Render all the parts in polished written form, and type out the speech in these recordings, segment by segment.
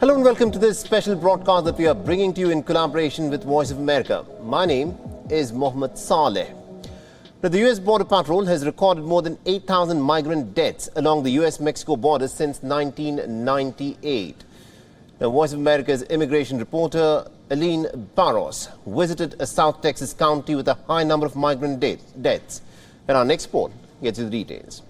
Hello and welcome to this special broadcast that we are bringing to you in collaboration with Voice of America. My name is Mohammed Saleh. Now, the U.S. Border Patrol has recorded more than 8,000 migrant deaths along the U.S.-Mexico border since 1998. Now, Voice of America's immigration reporter Aline Barros visited a South Texas county with a high number of migrant deaths. And our next report gets you the details.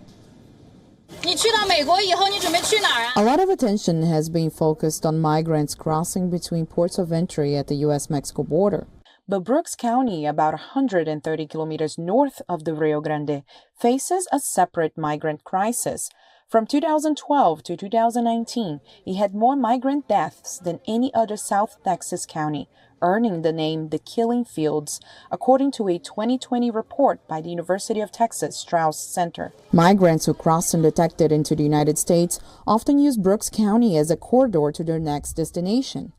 A lot of attention has been focused on migrants crossing between ports of entry at the U.S.-Mexico border. But Brooks County, about 130 kilometers north of the Rio Grande, faces a separate migrant crisis. From 2012 to 2019, it had more migrant deaths than any other South Texas county, earning the name the Killing Fields, according to a 2020 report by the University of Texas Strauss Center. Migrants who cross undetected into the United States often use Brooks County as a corridor to their next destination.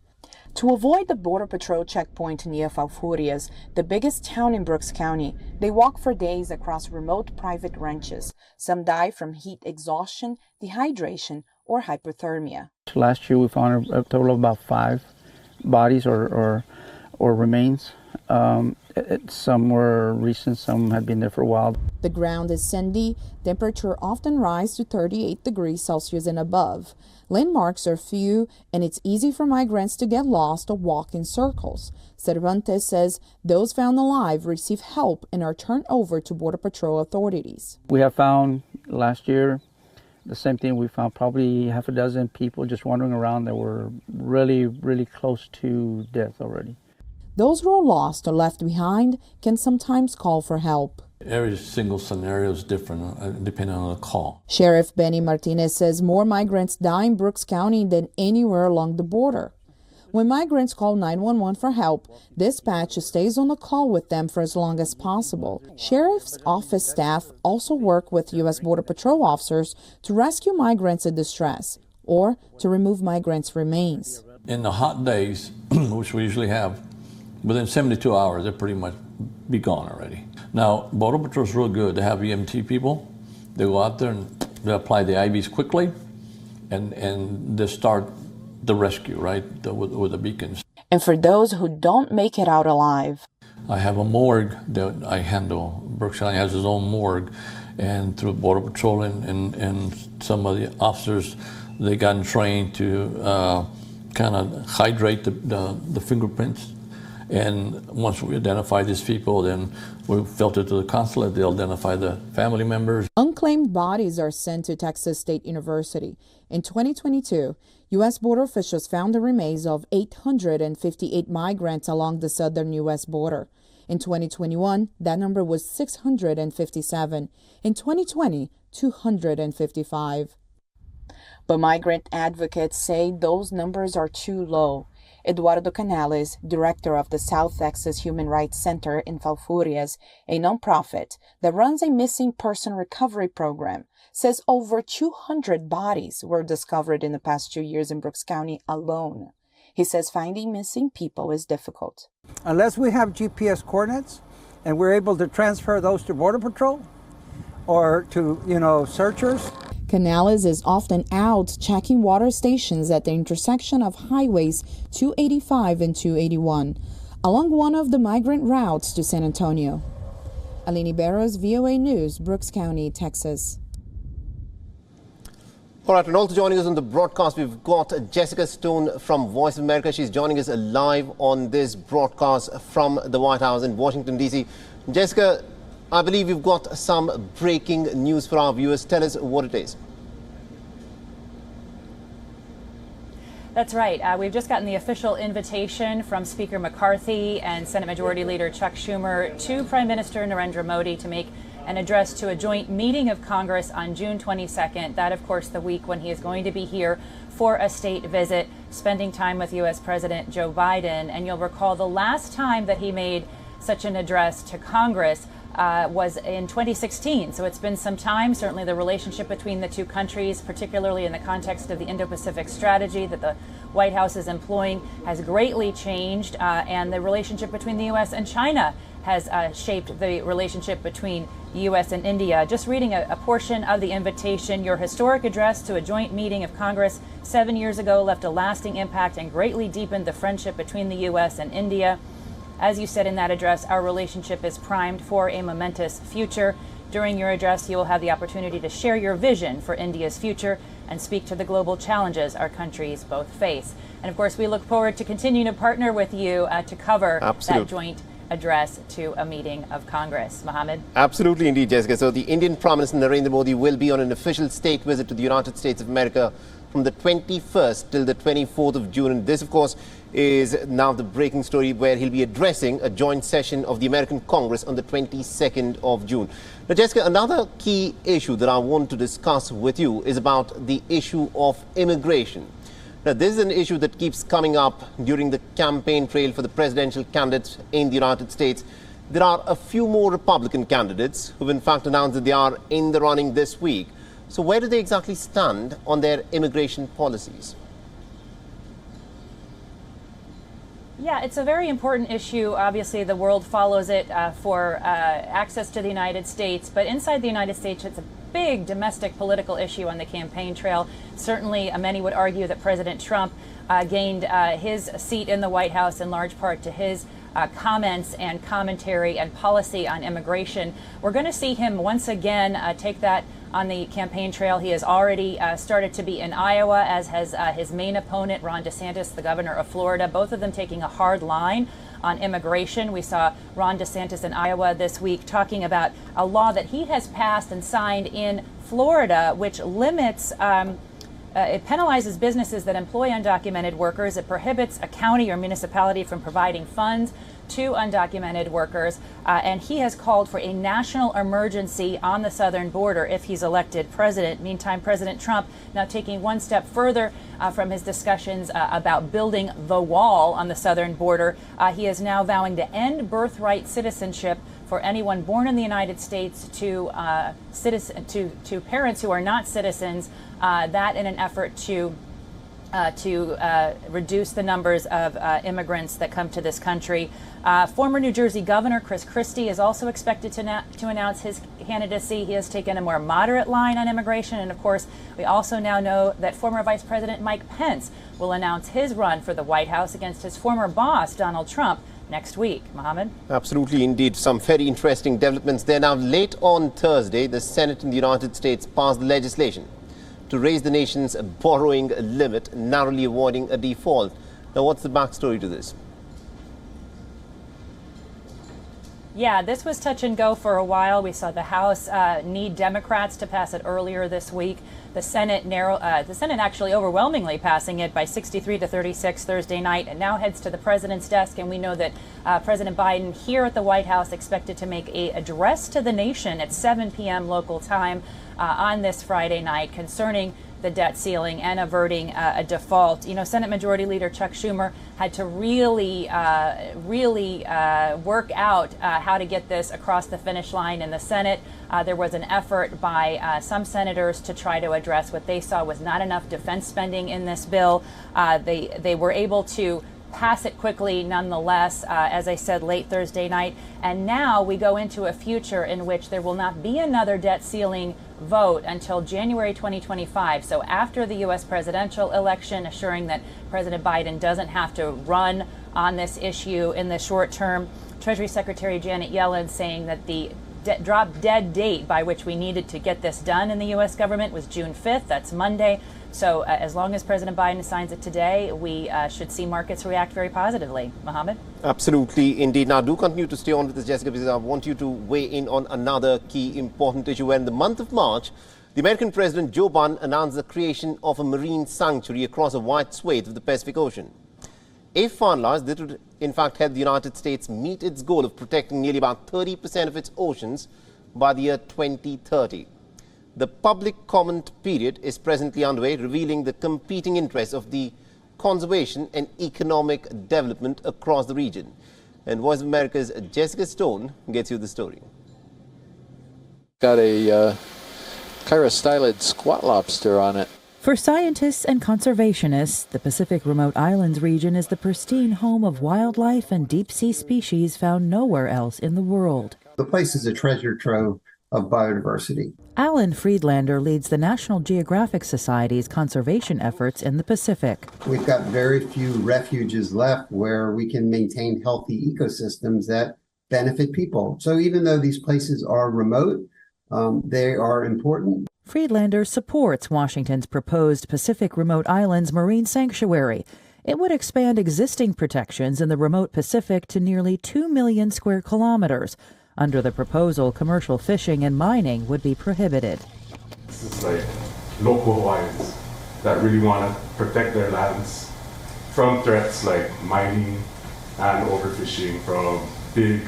To avoid the Border Patrol checkpoint near Falfurrias, the biggest town in Brooks County, they walk for days across remote private ranches. Some die from heat exhaustion, dehydration, or hypothermia. Last year we found a total of about 5 bodies or remains. Some were recent, some had been there for a while. The ground is sandy. Temperature often rises to 38 degrees Celsius and above. Landmarks are few, and it's easy for migrants to get lost or walk in circles. Cervantes says those found alive receive help and are turned over to Border Patrol authorities. We have found last year the same thing. We found probably half a dozen people just wandering around that were really, really close to death already. Those who are lost or left behind can sometimes call for help. Every single scenario is different depending on the call. Sheriff Benny Martinez says more migrants die in Brooks County than anywhere along the border. When migrants call 911 for help, dispatch stays on the call with them for as long as possible. Sheriff's office staff also work with U.S. Border Patrol officers to rescue migrants in distress or to remove migrants' remains. In the hot days, which we usually have, within 72 hours, they're pretty much be gone already. Now, Border Patrol is real good. They have EMT people. They go out there and they apply the IVs quickly and they start the rescue, right, with the beacons. And for those who don't make it out alive, I have a morgue that I handle. Brooks County has its own morgue, and through Border Patrol and some of the officers, they gotten trained to kind of hydrate the fingerprints. And once we identify these people, then we filter to the consulate. They'll identify the family members. Unclaimed bodies are sent to Texas State University. In 2022, U.S. border officials found the remains of 858 migrants along the southern U.S. border. In 2021, that number was 657. In 2020, 255. But migrant advocates say those numbers are too low. Eduardo Canales, director of the South Texas Human Rights Center in Falfurrias, a nonprofit that runs a missing person recovery program, says over 200 bodies were discovered in the past 2 years in Brooks County alone. He says finding missing people is difficult. Unless we have GPS coordinates and we're able to transfer those to Border Patrol or to, searchers. Canales is often out checking water stations at the intersection of highways 285 and 281, along one of the migrant routes to San Antonio. Aline Barros, VOA News, Brooks County, Texas. All right, and also joining us on the broadcast, we've got Jessica Stone from Voice of America. She's joining us live on this broadcast from the White House in Washington, D.C. Jessica, I believe you've got some breaking news for our viewers. Tell us what it is. That's right. We've just gotten the official invitation from Speaker McCarthy and Senate Majority Leader Chuck Schumer to Prime Minister Narendra Modi to make an address to a joint meeting of Congress on June 22nd. That, of course, the week when he is going to be here for a state visit, spending time with U.S. President Joe Biden. And you'll recall the last time that he made such an address to Congress was in 2016. So it's been some time. Certainly the relationship between the two countries, particularly in the context of the Indo-Pacific strategy that the White House is employing, has greatly changed. And the relationship between the U.S. and China has shaped the relationship between the U.S. and India. Just reading a portion of the invitation, your historic address to a joint meeting of Congress 7 years ago left a lasting impact and greatly deepened the friendship between the U.S. and India. As you said in that address, our relationship is primed for a momentous future. During your address, you will have the opportunity to share your vision for India's future and speak to the global challenges our countries both face. And of course, we look forward to continuing to partner with you to cover that joint address to a meeting of Congress. Mohammed? Absolutely indeed, Jessica. So the Indian Prime Minister Narendra Modi will be on an official state visit to the United States of America from the 21st till the 24th of June. And this, of course, is now the breaking story where he'll be addressing a joint session of the American Congress on the 22nd of June. Now, Jessica, another key issue that I want to discuss with you is about the issue of immigration. Now, this is an issue that keeps coming up during the campaign trail for the presidential candidates in the United States. There are a few more Republican candidates who've in fact announced that they are in the running this week. So where do they exactly stand on their immigration policies? Yeah, it's a very important issue. Obviously, the world follows it for access to the United States. But inside the United States, it's a big domestic political issue on the campaign trail. Certainly, many would argue that President Trump gained his seat in the White House in large part to his comments and commentary and policy on immigration. We're going to see him once again take that on the campaign trail. He has already started to be in Iowa, as has his main opponent, Ron DeSantis, the governor of Florida, both of them taking a hard line on immigration. We saw Ron DeSantis in Iowa this week talking about a law that he has passed and signed in Florida, which limits it penalizes businesses that employ undocumented workers. It prohibits a county or municipality from providing funds to undocumented workers. And he has called for a national emergency on the southern border if he's elected president. Meantime, President Trump now taking one step further from his discussions about building the wall on the southern border. He is now vowing to end birthright citizenship for anyone born in the United States to parents who are not citizens, that in an effort to reduce the numbers of immigrants that come to this country. Former New Jersey Governor Chris Christie is also expected to announce his candidacy. He has taken a more moderate line on immigration. And of course, we also now know that former Vice President Mike Pence will announce his run for the White House against his former boss, Donald Trump, next week. Mohammed? Absolutely, indeed. Some very interesting developments there. Now, late on Thursday, the Senate in the United States passed legislation to raise the nation's borrowing limit, narrowly avoiding a default. Now, what's the backstory to this? Yeah, this was touch and go for a while. We saw the House need Democrats to pass it earlier this week. The Senate actually overwhelmingly passing it by 63 to 36 Thursday night. It now heads to the president's desk, and we know that President Biden here at the White House expected to make an address to the nation at 7 p.m. local time on this Friday night concerning the debt ceiling and averting a default. You know, Senate Majority Leader Chuck Schumer had to really work out how to get this across the finish line in the Senate. There was an effort by some senators to try to address what they saw was not enough defense spending in this bill. They were able to pass it quickly nonetheless, as I said, late Thursday night. And now we go into a future in which there will not be another debt ceiling vote until January 2025. So after the U.S. presidential election, assuring that President Biden doesn't have to run on this issue in the short term. Treasury Secretary Janet Yellen saying that the drop dead date by which we needed to get this done in the U.S. government was June 5th. That's Monday. So as long as President Biden signs it today, we should see markets react very positively. Mohammed? Absolutely, indeed. Now, do continue to stay on with us, Jessica, because I want you to weigh in on another key important issue. Where in the month of March, the American President Joe Biden announced the creation of a marine sanctuary across a wide swathe of the Pacific Ocean. If finalized, this would in fact help the United States meet its goal of protecting nearly about 30% of its oceans by the year 2030. The public comment period is presently underway, revealing the competing interests of the conservation and economic development across the region. And Voice of America's Jessica Stone gets you the story. Got a chirostylid squat lobster on it. For scientists and conservationists, the Pacific Remote Islands region is the pristine home of wildlife and deep-sea species found nowhere else in the world. The place is a treasure trove of biodiversity. Alan Friedlander leads the National Geographic Society's conservation efforts in the Pacific. We've got very few refuges left where we can maintain healthy ecosystems that benefit people. So even though these places are remote, they are important. Friedlander supports Washington's proposed Pacific Remote Islands Marine Sanctuary. It would expand existing protections in the remote Pacific to nearly 2 million square kilometers. Under the proposal, commercial fishing and mining would be prohibited. This is like local Hawaiians that really want to protect their lands from threats like mining and overfishing from big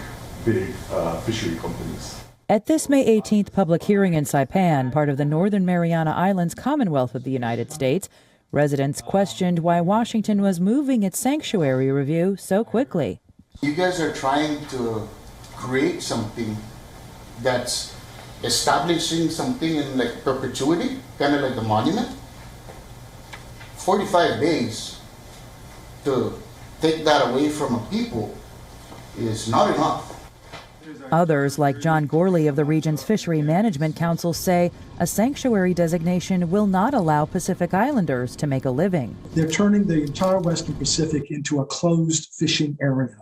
fishery companies. At this May 18th public hearing in Saipan, part of the Northern Mariana Islands Commonwealth of the United States, residents questioned why Washington was moving its sanctuary review so quickly. You guys are trying to create something that's establishing something in like perpetuity, kind of like the monument. 45 days to take that away from a people is not enough. Others, like John Gorley of the region's Fishery Management Council, say a sanctuary designation will not allow Pacific Islanders to make a living. They're turning the entire Western Pacific into a closed fishing area,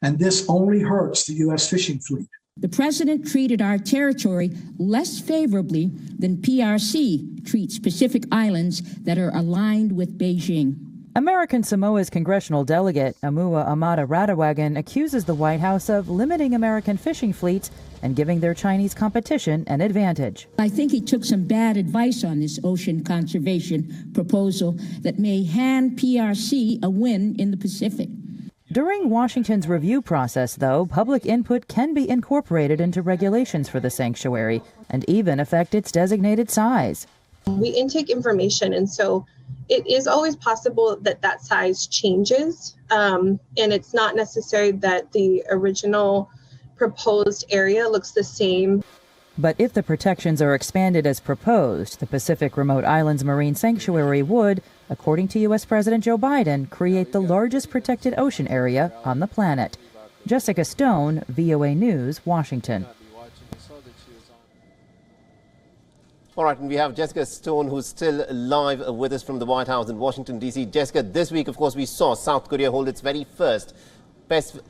and this only hurts the U.S. fishing fleet. The president treated our territory less favorably than PRC treats Pacific Islands that are aligned with Beijing. American Samoa's congressional delegate, Amua Amata Radawagan, accuses the White House of limiting American fishing fleets and giving their Chinese competition an advantage. I think he took some bad advice on this ocean conservation proposal that may hand PRC a win in the Pacific. During Washington's review process, though, public input can be incorporated into regulations for the sanctuary and even affect its designated size. We intake information, and so it is always possible that that size changes, and it's not necessary that the original proposed area looks the same. But if the protections are expanded as proposed, the Pacific Remote Islands Marine Sanctuary would, according to U.S. President Joe Biden, create the largest protected ocean area on the planet. Jessica Stone, VOA News, Washington. All right, and we have Jessica Stone, who's still live with us from the White House in Washington, D.C. Jessica, this week, of course, we saw South Korea hold its very first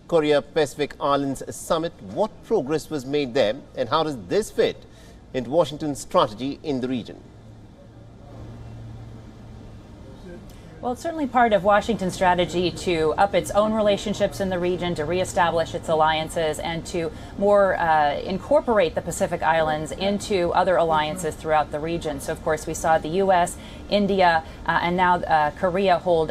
Korea-Pacific Islands Summit. What progress was made there, and how does this fit into Washington's strategy in the region? Well, it's certainly part of Washington's strategy to up its own relationships in the region, to reestablish its alliances, and to more incorporate the Pacific Islands into other alliances throughout the region. So, of course, we saw the U.S., India, and now Korea hold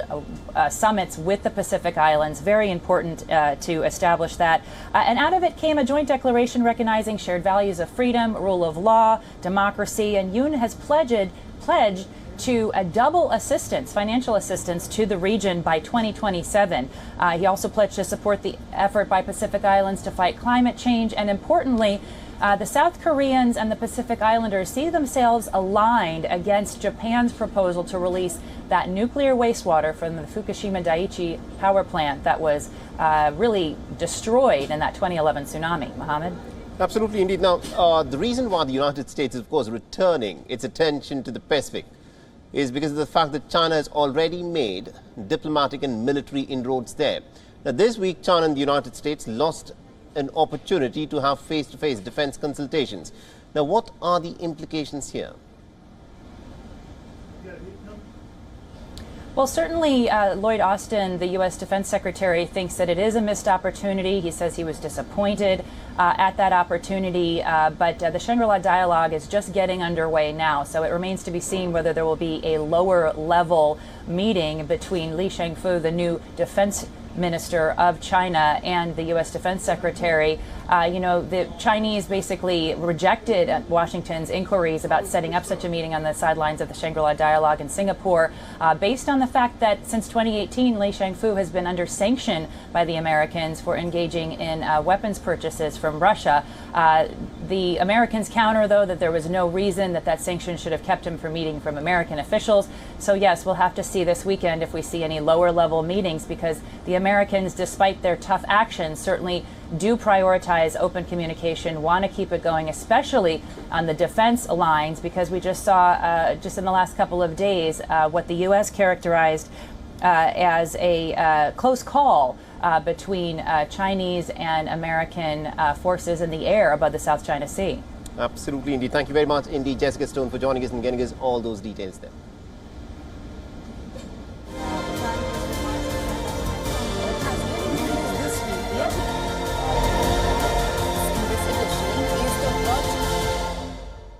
summits with the Pacific Islands. Very important to establish that. And out of it came a joint declaration recognizing shared values of freedom, rule of law, democracy, and Yoon has pledged to double assistance, financial assistance to the region by 2027. He also pledged to support the effort by Pacific Islands to fight climate change. And importantly, the South Koreans and the Pacific Islanders see themselves aligned against Japan's proposal to release that nuclear wastewater from the Fukushima Daiichi power plant that was really destroyed in that 2011 tsunami. Mohammed? Absolutely, indeed. Now, the reason why the United States is, of course, returning its attention to the Pacific is because of the fact that China has already made diplomatic and military inroads there. Now, this week, China and the United States lost an opportunity to have face-to-face defense consultations. Now, what are the implications here? Well, certainly Lloyd Austin, the U.S. Defense Secretary, thinks that it is a missed opportunity. He says he was disappointed at that opportunity, but the Shangri-La dialogue is just getting underway now. So it remains to be seen whether there will be a lower level meeting between Li Shangfu, the new defense Minister of China and the U.S. Defense Secretary. The Chinese basically rejected Washington's inquiries about setting up such a meeting on the sidelines of the Shangri-La Dialogue in Singapore, based on the fact that since 2018, Li Shangfu has been under sanction by the Americans for engaging in weapons purchases from Russia. The Americans counter, though, that there was no reason that sanction should have kept him from meeting from American officials. So yes, we'll have to see this weekend if we see any lower level meetings, because the Americans, despite their tough actions, certainly do prioritize open communication, want to keep it going, especially on the defense lines, because we just saw just in the last couple of days what the U.S. characterized as a close call between Chinese and American forces in the air above the South China Sea. Absolutely, indeed. Thank you very much, indeed, Jessica Stone, for joining us and getting us all those details there.